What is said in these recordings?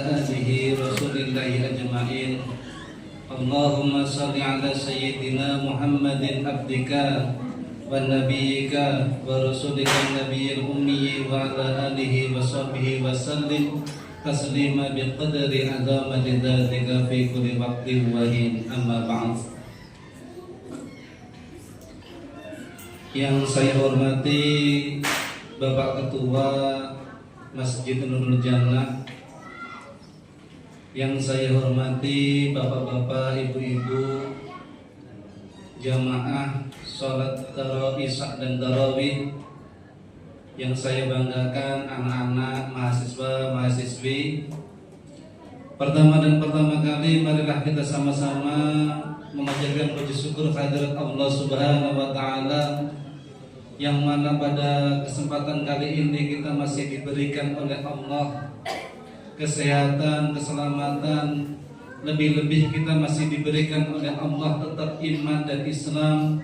alihi rasulillahi ajma'in. Allahumma salli ala sayyidina Muhammadin abdika wa nabiyyika wa rasulika nabiyil ummi wa ala alihi wa sahbihi wa sallim taslima biqadri azamati dzalika fi kulli waqtin wa hin, amma ba'd. Yang saya hormati Bapak Ketua Masjid Nurul Jannah, yang saya hormati bapak-bapak, ibu-ibu, jamaah sholat tarawih dan tarawih, yang saya banggakan anak-anak, mahasiswa, mahasiswi. Pertama kali marilah kita sama-sama memanjatkan puji syukur kehadirat Allah Subhanahu wa taala, yang mana pada kesempatan kali ini kita masih diberikan oleh Allah kesehatan, keselamatan, lebih-lebih kita masih diberikan oleh Allah tetap iman dan Islam.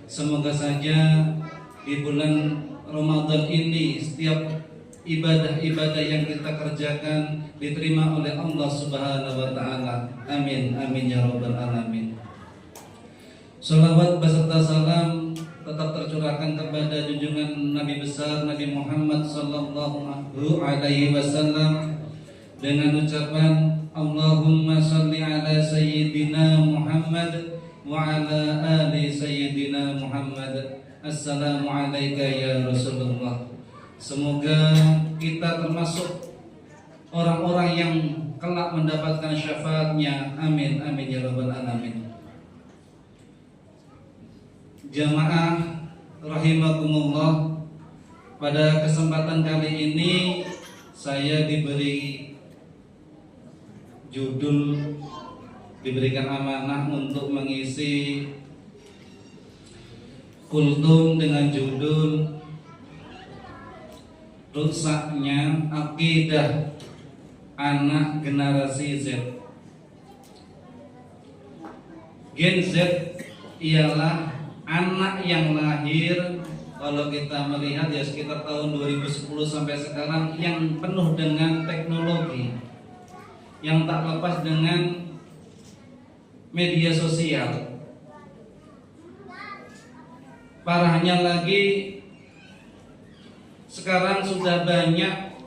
Semoga saja di bulan Ramadan ini setiap ibadah-ibadah yang kita kerjakan diterima oleh Allah Subhanahu wa taala. Amin, amin ya rabbal alamin. Salawat beserta salam tetap tercurahkan kepada junjungan Nabi besar Nabi Muhammad sallallahu alaihi wasallam dengan ucapan Allahumma salli ala sayyidina Muhammad wa ala ali sayyidina Muhammad. Assalamu alayka ya Rasulullah. Semoga kita termasuk orang-orang yang kelak mendapatkan syafaatnya. Amin, amin ya rabbal alamin. Jamaah rahimakumullah, pada kesempatan kali ini saya diberikan amanah untuk mengisi kultum dengan judul rusaknya akidah anak generasi Z. Gen Z ialah anak yang lahir, kalau kita melihat ya sekitar tahun 2010 sampai sekarang, yang penuh dengan teknologi, yang tak lepas dengan media sosial. Parahnya lagi, sekarang sudah banyak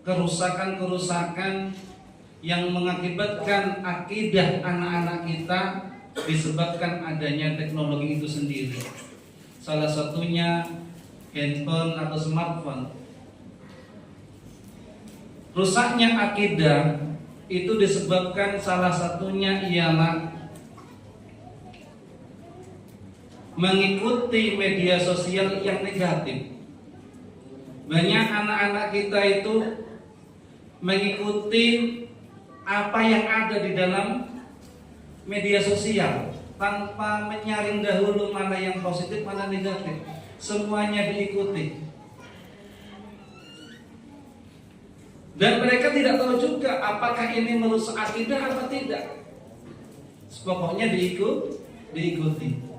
kerusakan-kerusakan yang mengakibatkan akidah anak-anak kita disebabkan adanya teknologi itu sendiri. Salah satunya handphone atau smartphone. Rusaknya akidah itu disebabkan salah satunya ialah mengikuti media sosial yang negatif. Banyak anak-anak kita itu mengikuti apa yang ada di dalam media sosial tanpa menyaring dahulu mana yang positif, mana negatif. Semuanya diikuti. Dan mereka tidak tahu juga apakah ini merusak akidah apa tidak. Pokoknya diikuti.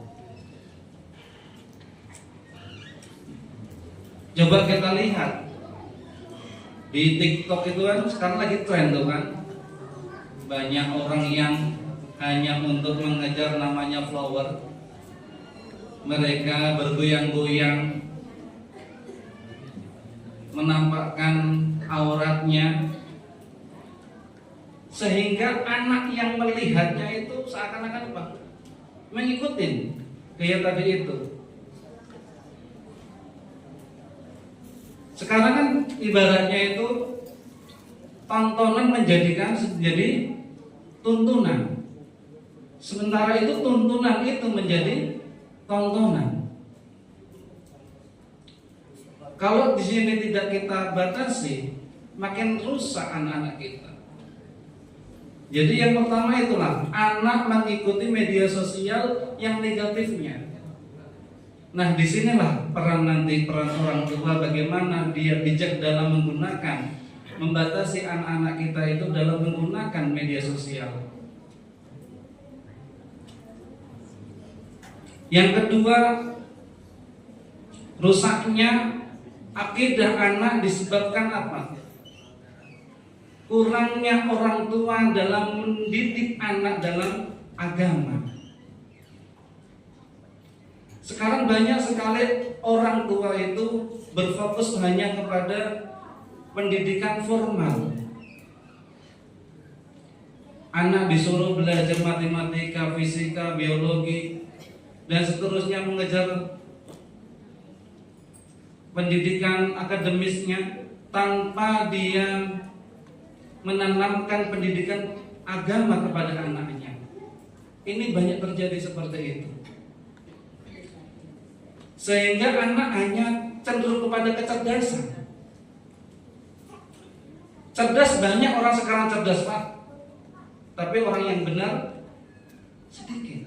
Coba kita lihat di TikTok itu kan sekarang lagi tren tuh kan. Banyak orang yang hanya untuk mengejar namanya follower. Mereka bergoyang-goyang, menampakkan auratnya, sehingga anak yang melihatnya itu seakan-akan apa? Mengikuti gaya tadi itu. Sekarang kan ibaratnya itu tontonan menjadikan menjadi tuntunan. Sementara itu tuntunan itu menjadi tontonan. Kalau di sini tidak kita batasi, makin rusak anak-anak kita. Jadi yang pertama itulah anak mengikuti media sosial yang negatifnya. Nah, disinilah peran orang tua, bagaimana dia bijak dalam membatasi anak-anak kita itu dalam menggunakan media sosial. Yang kedua, rusaknya akidah anak disebabkan apa? kurangnya orang tua dalam mendidik anak dalam agama. Sekarang banyak sekali orang tua itu berfokus hanya kepada pendidikan formal. Anak disuruh belajar matematika, fisika, biologi, dan seterusnya, mengejar pendidikan akademisnya tanpa dia menanamkan pendidikan agama kepada anaknya. Ini banyak terjadi seperti itu. Sehingga anak hanya cenderung kepada kecerdasan. Cerdas banyak orang sekarang cerdas, Pak. Tapi orang yang benar sedikit.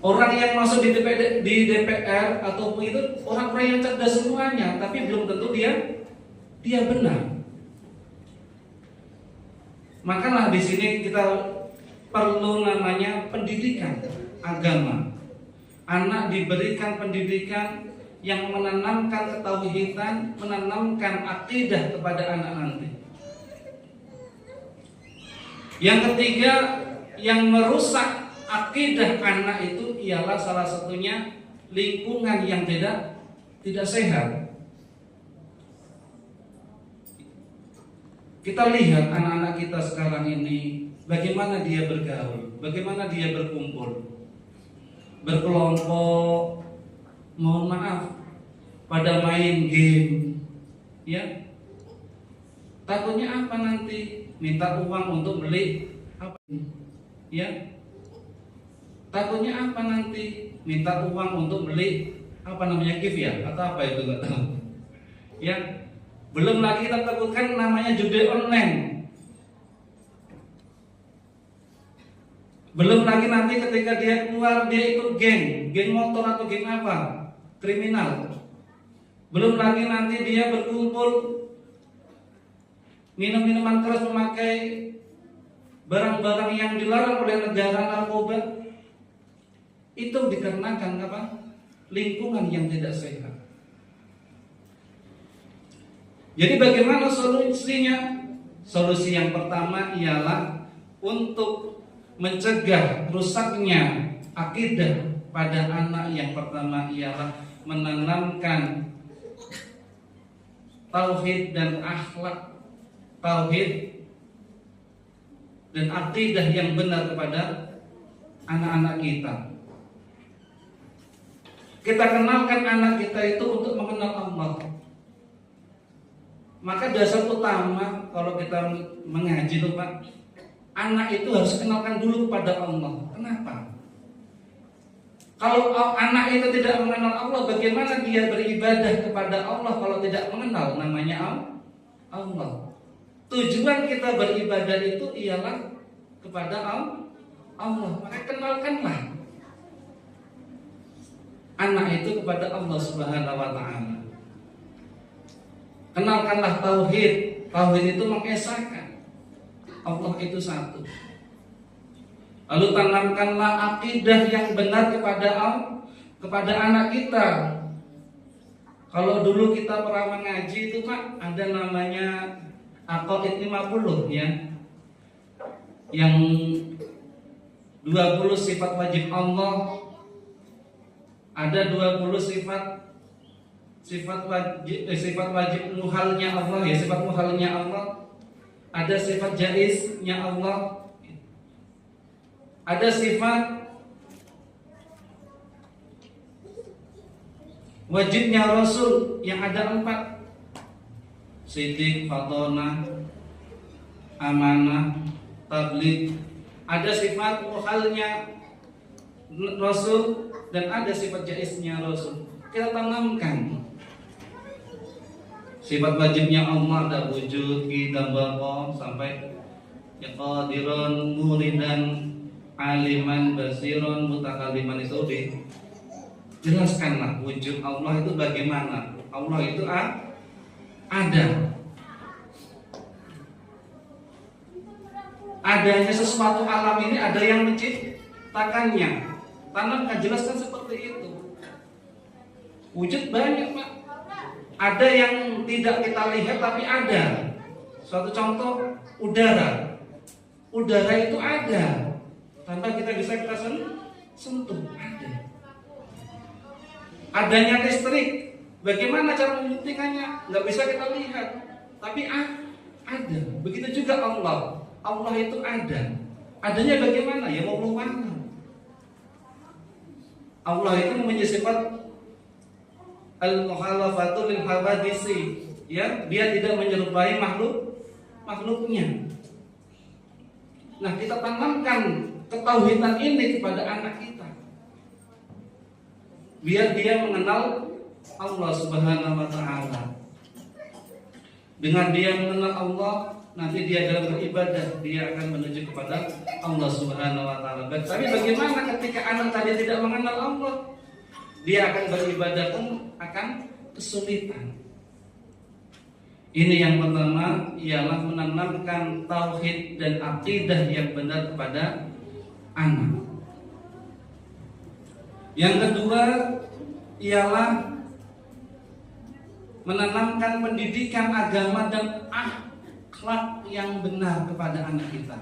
Orang yang masuk di DPR ataupun itu orang-orang yang cerdas semuanya, tapi belum tentu dia benar. Makalah di sini kita perlu namanya pendidikan agama. Anak diberikan pendidikan yang menanamkan ketauhidan, menanamkan akidah kepada anak nanti. Yang ketiga, yang merusak akidah anak itu ialah salah satunya lingkungan yang tidak sehat. Kita lihat anak-anak kita sekarang ini, bagaimana dia bergaul, bagaimana dia berkumpul, berkelompok, mohon maaf, pada main game, ya. Takutnya apa nanti? Minta uang untuk beli apa? Ya. Takutnya apa nanti? Minta uang untuk beli apa namanya, gift ya, atau apa itu nggak tahu. Ya. Belum lagi kita takutkan namanya judi online. Belum lagi nanti ketika dia keluar dia ikut geng motor atau geng apa, kriminal. Belum lagi nanti dia berkumpul minum-minuman keras, memakai barang-barang yang dilarang oleh negara, narkoba. Itu dikarenakan apa? Lingkungan yang tidak sehat. Jadi bagaimana solusinya? Solusi yang pertama ialah untuk mencegah rusaknya akidah pada anak. Yang pertama ialah menanamkan tauhid dan akhlak, tauhid dan akidah yang benar kepada anak-anak kita. Kita kenalkan anak kita itu untuk mengenal Allah. Maka dasar utama kalau kita mengaji itu, Pak, anak itu harus kenalkan dulu kepada Allah. Kenapa? Kalau anak itu tidak mengenal Allah, bagaimana dia beribadah kepada Allah kalau tidak mengenal namanya Allah? Tujuan kita beribadah itu ialah kepada Allah. Maka kenalkanlah anak itu kepada Allah Subhanahu wa Ta'ala. Kenalkanlah tauhid. Tauhid itu mengesahkan Allah itu satu. Lalu tanamkanlah akidah yang benar kepada anak kita. Kalau dulu kita pernah mengaji itu, Pak, ada namanya Aqaid 50 ya. Yang 20 sifat wajib Allah. Ada 20 sifat wajib muhalnya Allah ya, sifat muhalnya Allah. Ada sifat jaiznya Allah. Ada sifat wajibnya Rasul yang ada 4. Siddiq, fatonah, amanah, tabligh. Ada sifat muhalnya Rasul dan ada sifat jaiznya Rasul. Kita tanamkan. Sifat wajibnya Allah ada wujud, kita baqa sampai ya qadirun, muridan, aliman, basiron, mutakaliman. Itu jelaskanlah wujud Allah itu bagaimana. Allah itu ada. Adanya sesuatu alam ini ada yang menciptakannya. Tanamkan, jelaskan seperti itu. Wujud banyak, Pak. Ada yang tidak kita lihat tapi ada. Suatu contoh, udara. Udara itu ada. Tanpa kita bisa sentuh, ada. Adanya listrik, bagaimana cara membuktikannya? Nggak bisa kita lihat, tapi ada. Begitu juga Allah. Allah itu ada. Adanya bagaimana? Ya Allah. Allah itu mempunyai sifat al-mukhalafatu lil hawadisi, ya, dia tidak menyerupai makhluknya. Nah, kita tanamkan ketauhidan ini kepada anak kita, biar dia mengenal Allah Subhanahu wa taala. Dengan dia mengenal Allah, nanti dia dalam beribadah dia akan menuju kepada Allah Subhanahu wa taala. Tapi bagaimana ketika anak tadi tidak mengenal Allah? Dia akan beribadah pun akan kesulitan. Ini yang pertama, ialah menanamkan tauhid dan akidah yang benar kepada anak. Yang kedua ialah menanamkan pendidikan agama dan akhlak yang benar kepada anak kita.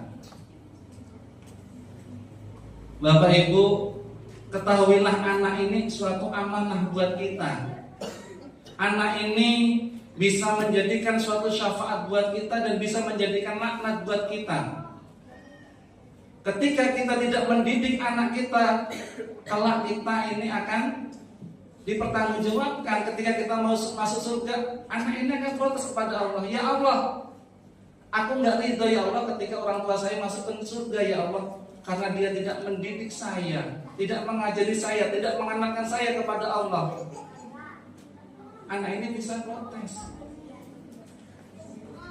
Bapak Ibu, ketahuilah anak ini suatu amanah buat kita. Anak ini bisa menjadikan suatu syafaat buat kita dan bisa menjadikan laknat buat kita. Ketika kita tidak mendidik anak kita, kelak kita ini akan dipertanggungjawabkan. Ketika kita mau masuk surga, anak ini akan protes kepada Allah. Ya Allah, aku nggak ridho ya Allah ketika orang tua saya masuk ke surga ya Allah, karena dia tidak mendidik saya, tidak mengajari saya, tidak mengenalkan saya kepada Allah. Anak ini bisa protes.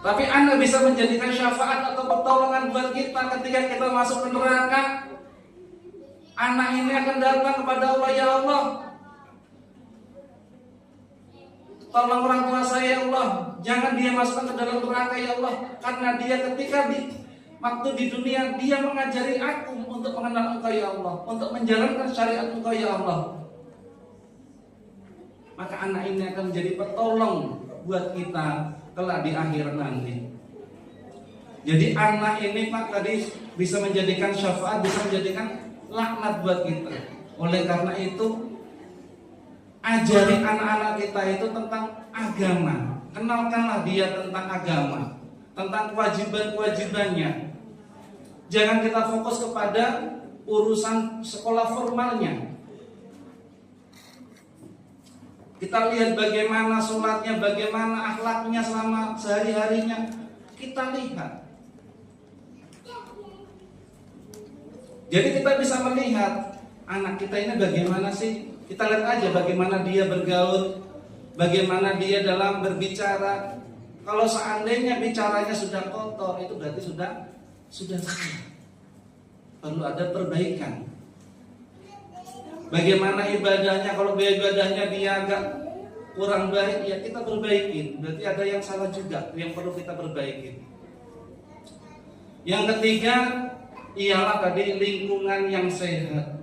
Tapi anak bisa menjadikan syafaat atau pertolongan buat kita ketika kita masuk ke neraka. Anak ini akan datang kepada Allah, ya Allah, tolong orang tua saya ya Allah, jangan dia masukkan ke dalam neraka ya Allah, karena dia ketika waktu di dunia dia mengajari aku untuk mengenal Engkau ya Allah, untuk menjalankan syariat Engkau ya Allah. Maka anak ini akan menjadi petolong buat kita kelak di akhir nanti. Jadi anak ini Pak tadi bisa menjadikan syafaat, bisa menjadikan laknat buat kita. Oleh karena itu, ajari anak-anak kita itu tentang agama. Kenalkanlah dia tentang agama, tentang kewajiban-kewajibannya. Jangan kita fokus kepada urusan sekolah formalnya. Kita lihat bagaimana sholatnya, bagaimana akhlaknya selama sehari-harinya. Kita lihat. Jadi kita bisa melihat anak kita ini bagaimana sih. Kita lihat aja bagaimana dia bergaul, bagaimana dia dalam berbicara. Kalau seandainya bicaranya sudah kotor, itu berarti sudah salah. Perlu ada perbaikan. Bagaimana ibadahnya, kalau ibadahnya dia agak kurang baik, ya kita perbaikin. Berarti ada yang salah juga, yang perlu kita perbaiki. Yang ketiga ialah tadi lingkungan yang sehat.